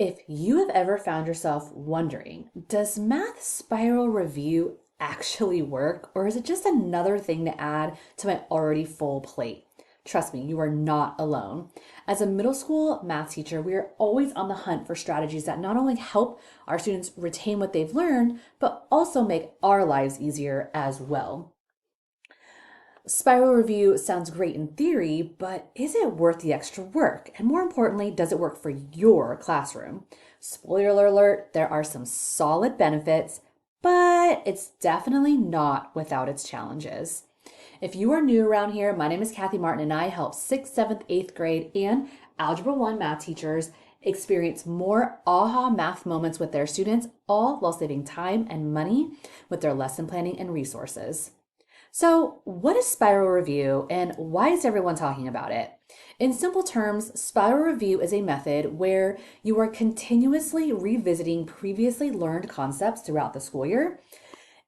If you have ever found yourself wondering, does Math Spiral Review actually work, or is it just another thing to add to my already full plate? Trust me, you are not alone. As a middle school math teacher, we are always on the hunt for strategies that not only help our students retain what they've learned, but also make our lives easier as well. Spiral review sounds great in theory, but is it worth the extra work? And more importantly, does it work for your classroom? Spoiler alert, there are some solid benefits, but it's definitely not without its challenges. If you are new around here, my name is Kathy Martin and I help 6th, 7th, 8th grade and Algebra 1 math teachers experience more aha math moments with their students, all while saving time and money with their lesson planning and resources. So, what is spiral review and why is everyone talking about it? In simple terms, spiral review is a method where you are continuously revisiting previously learned concepts throughout the school year.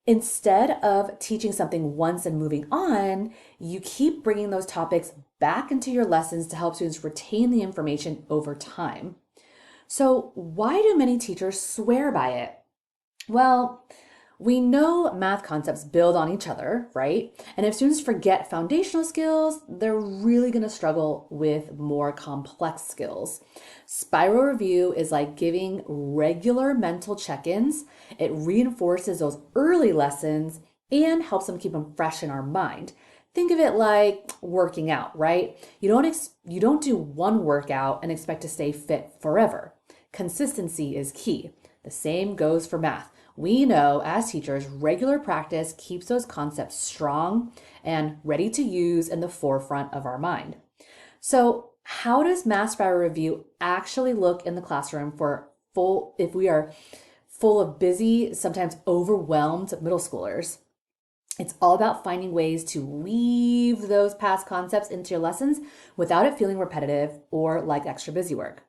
Instead of teaching something once and moving on, you keep bringing those topics back into your lessons to help students retain the information over time. So, why do many teachers swear by it? Well, we know math concepts build on each other, right? And if students forget foundational skills, they're really going to struggle with more complex skills. Spiral review is like giving regular mental check-ins. It reinforces those early lessons and helps them keep them fresh in our mind. Think of it like working out, right? You don't do one workout and expect to stay fit forever. Consistency is key. The same goes for math. We know as teachers, regular practice keeps those concepts strong and ready to use in the forefront of our mind. So, how does Math Spiral Review actually look in the classroom if we are full of busy, sometimes overwhelmed middle schoolers? It's all about finding ways to weave those past concepts into your lessons without it feeling repetitive or like extra busy work.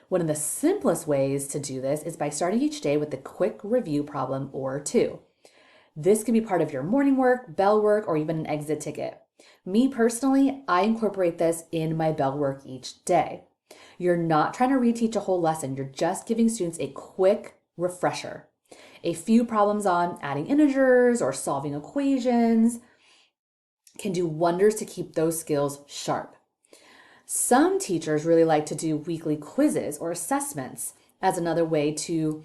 One of the simplest ways to do this is by starting each day with a quick review problem or two. This can be part of your morning work, bell work, or even an exit ticket. Me personally, I incorporate this in my bell work each day. You're not trying to reteach a whole lesson, you're just giving students a quick refresher. A few problems on adding integers or solving equations can do wonders to keep those skills sharp. Some teachers really like to do weekly quizzes or assessments as another way to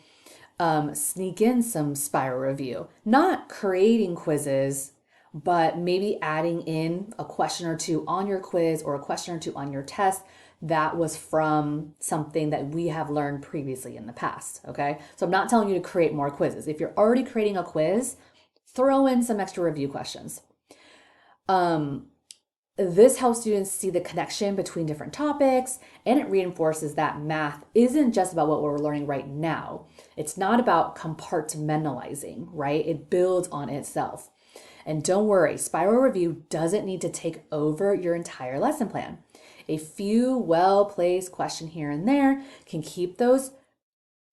sneak in some spiral review. Not creating quizzes, but maybe adding in a question or two on your quiz or a question or two on your test that was from something that we have learned previously in the past. Okay, so I'm not telling you to create more quizzes. If you're already creating a quiz, throw in some extra review questions. This helps students see the connection between different topics, and it reinforces that math isn't just about what we're learning right now. It's not about compartmentalizing, right? It builds on itself. And don't worry, spiral review doesn't need to take over your entire lesson plan. A few well-placed questions here and there can keep those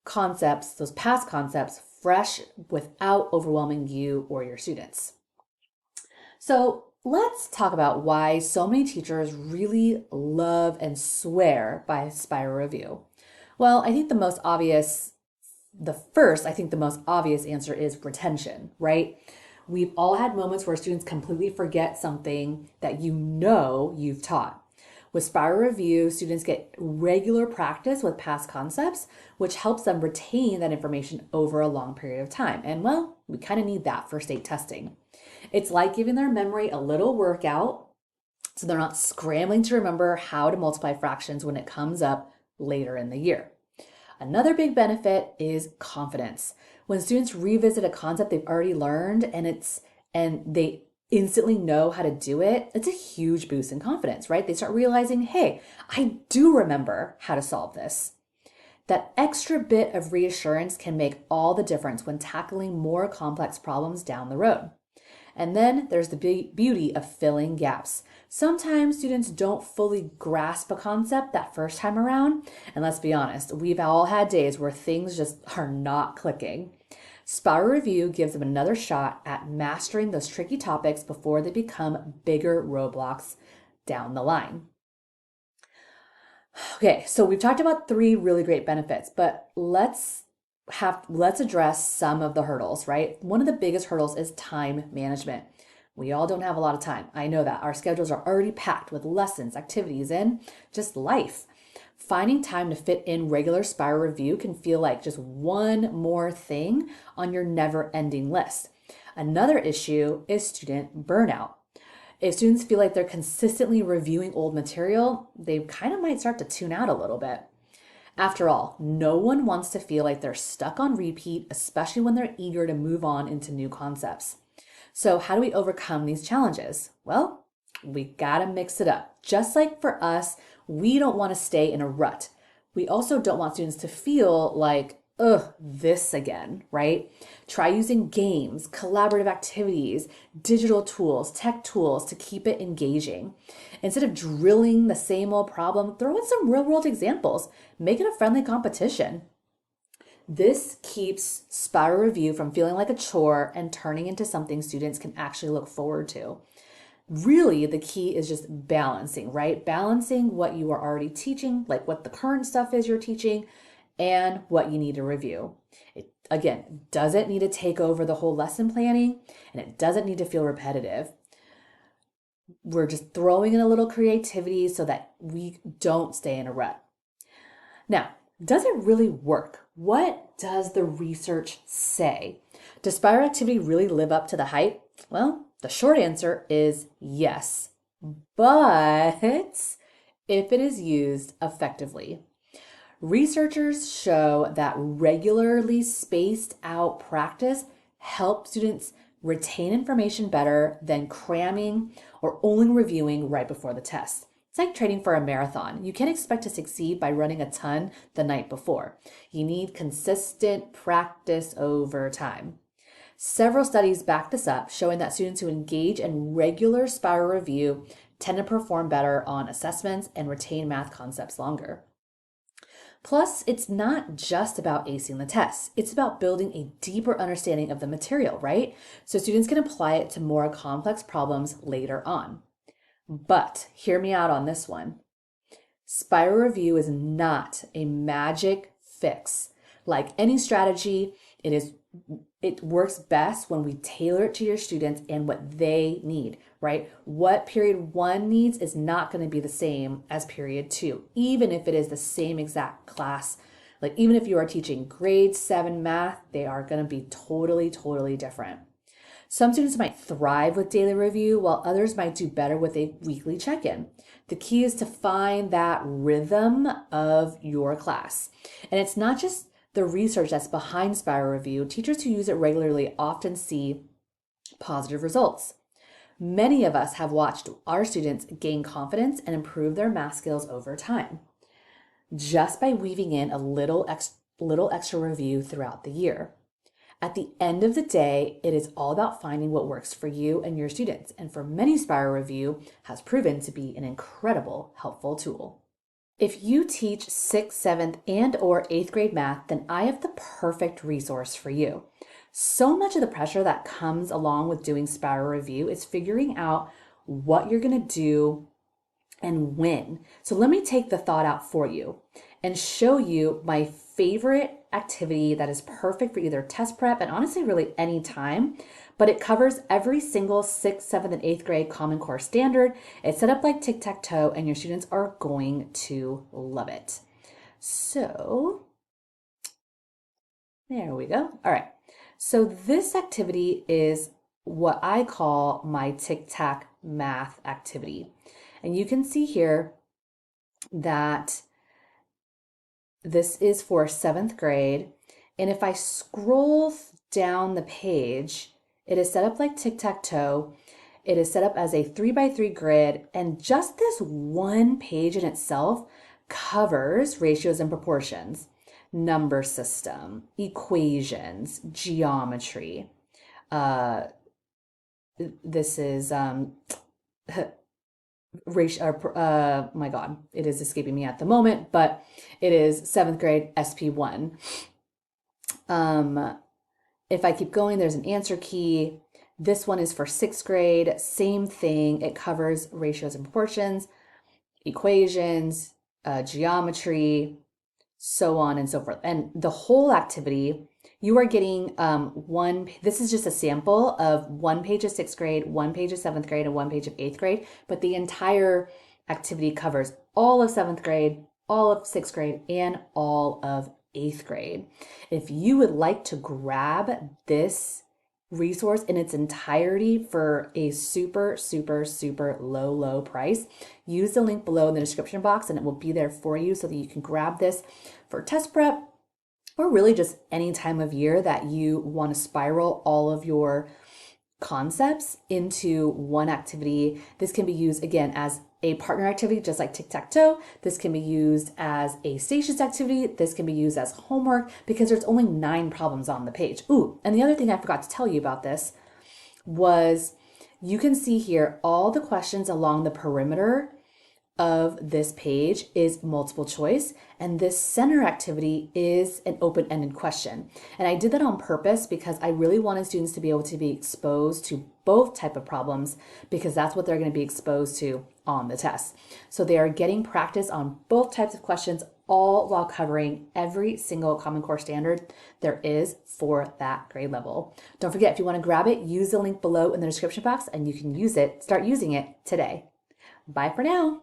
concepts, those past concepts, fresh without overwhelming you or your students. So let's talk about why so many teachers really love and swear by spiral review. Well, I think the most obvious answer is retention, right? We've all had moments where students completely forget something that you know you've taught. With spiral review, students get regular practice with past concepts, which helps them retain that information over a long period of time. And well, we kind of need that for state testing. It's like giving their memory a little workout so they're not scrambling to remember how to multiply fractions when it comes up later in the year. Another big benefit is confidence. When students revisit a concept they've already learned and they instantly know how to do it, it's a huge boost in confidence, right? They start realizing, hey, I do remember how to solve this. That extra bit of reassurance can make all the difference when tackling more complex problems down the road. And then there's the beauty of filling gaps. Sometimes students don't fully grasp a concept that first time around. And let's be honest, we've all had days where things just are not clicking. Spiral Review gives them another shot at mastering those tricky topics before they become bigger roadblocks down the line. Okay, so we've talked about three really great benefits, but let's address some of the hurdles, right? One of the biggest hurdles is time management. We all don't have a lot of time. I know that. Our schedules are already packed with lessons, activities, and just life. Finding time to fit in regular spiral review can feel like just one more thing on your never-ending list. Another issue is student burnout. If students feel like they're consistently reviewing old material, they kind of might start to tune out a little bit. After all, no one wants to feel like they're stuck on repeat, especially when they're eager to move on into new concepts. So, how do we overcome these challenges? Well, we gotta mix it up. Just like for us, we don't want to stay in a rut. We also don't want students to feel like, ugh, this again, right? Try using games, collaborative activities, digital tools, tech tools to keep it engaging. Instead of drilling the same old problem, throw in some real world examples. Make it a friendly competition. This keeps spiral review from feeling like a chore and turning into something students can actually look forward to. Really, the key is just balancing, right? Balancing what you are already teaching, like what the current stuff is you're teaching, and what you need to review. It, again, doesn't need to take over the whole lesson planning, and it doesn't need to feel repetitive. We're just throwing in a little creativity so that we don't stay in a rut. Now, does it really work? What does the research say? Does spiral activity really live up to the hype? Well, the short answer is yes, but if it is used effectively. Researchers show that regularly spaced out practice helps students retain information better than cramming or only reviewing right before the test. It's like training for a marathon. You can't expect to succeed by running a ton the night before. You need consistent practice over time. Several studies back this up, showing that students who engage in regular spiral review tend to perform better on assessments and retain math concepts longer. Plus, it's not just about acing the tests. It's about building a deeper understanding of the material, right? So students can apply it to more complex problems later on. But hear me out on this one. Spiral review is not a magic fix. Like any strategy, it works best when we tailor it to your students and what they need, right? What period 1 needs is not going to be the same as period 2, even if it is the same exact class. Like even if you are teaching grade 7 math, they are going to be totally different. Some students might thrive with daily review, while others might do better with a weekly check-in. The key is to find that rhythm of your class. And it's not just the research that's behind spiral review. Teachers who use it regularly often see positive results. Many of us have watched our students gain confidence and improve their math skills over time, just by weaving in a little extra review throughout the year. At the end of the day, it is all about finding what works for you and your students. And for many, spiral review has proven to be an incredible, helpful tool. If you teach 6th, 7th, and or 8th grade math, then I have the perfect resource for you. So much of the pressure that comes along with doing spiral review is figuring out what you're going to do and when. So let me take the thought out for you and show you my favorite activity that is perfect for either test prep and honestly really any time, but it covers every single 6th, 7th, and 8th grade Common Core standard. It's set up like tic-tac-toe and your students are going to love it. So there we go. All right. So this activity is what I call my Tic Tac Math activity. And you can see here that this is for 7th grade. And if I scroll down the page, it is set up like tic-tac-toe. It is set up as a 3x3 grid. And just this one page in itself covers ratios and proportions, number system, equations, geometry. This is my God, it is escaping me at the moment, but it is 7th grade SP1. If I keep going, there's an answer key. This one is for 6th grade, same thing. It covers ratios and proportions, equations, geometry, so on and so forth. And the whole activity, you are getting this is just a sample of 1 page of 6th grade, 1 page of 7th grade, and 1 page of 8th grade, but the entire activity covers all of 7th grade, all of 6th grade, and all of 8th grade. If you would like to grab this resource in its entirety for a super, super, super low price, use the link below in the description box and it will be there for you so that you can grab this for test prep or really just any time of year that you want to spiral all of your concepts into one activity. This can be used again as a partner activity, just like tic-tac-toe. This can be used as a stations activity. This can be used as homework because there's only 9 problems on the page. Ooh, and the other thing I forgot to tell you about this was you can see here all the questions along the perimeter of this page is multiple choice, and this center activity is an open-ended question. And I did that on purpose because I really wanted students to be able to be exposed to both type of problems because that's what they're going to be exposed to on the test. So they are getting practice on both types of questions, all while covering every single Common Core standard there is for that grade level. Don't forget, if you want to grab it, use the link below in the description box and you can use it, start using it today. Bye for now.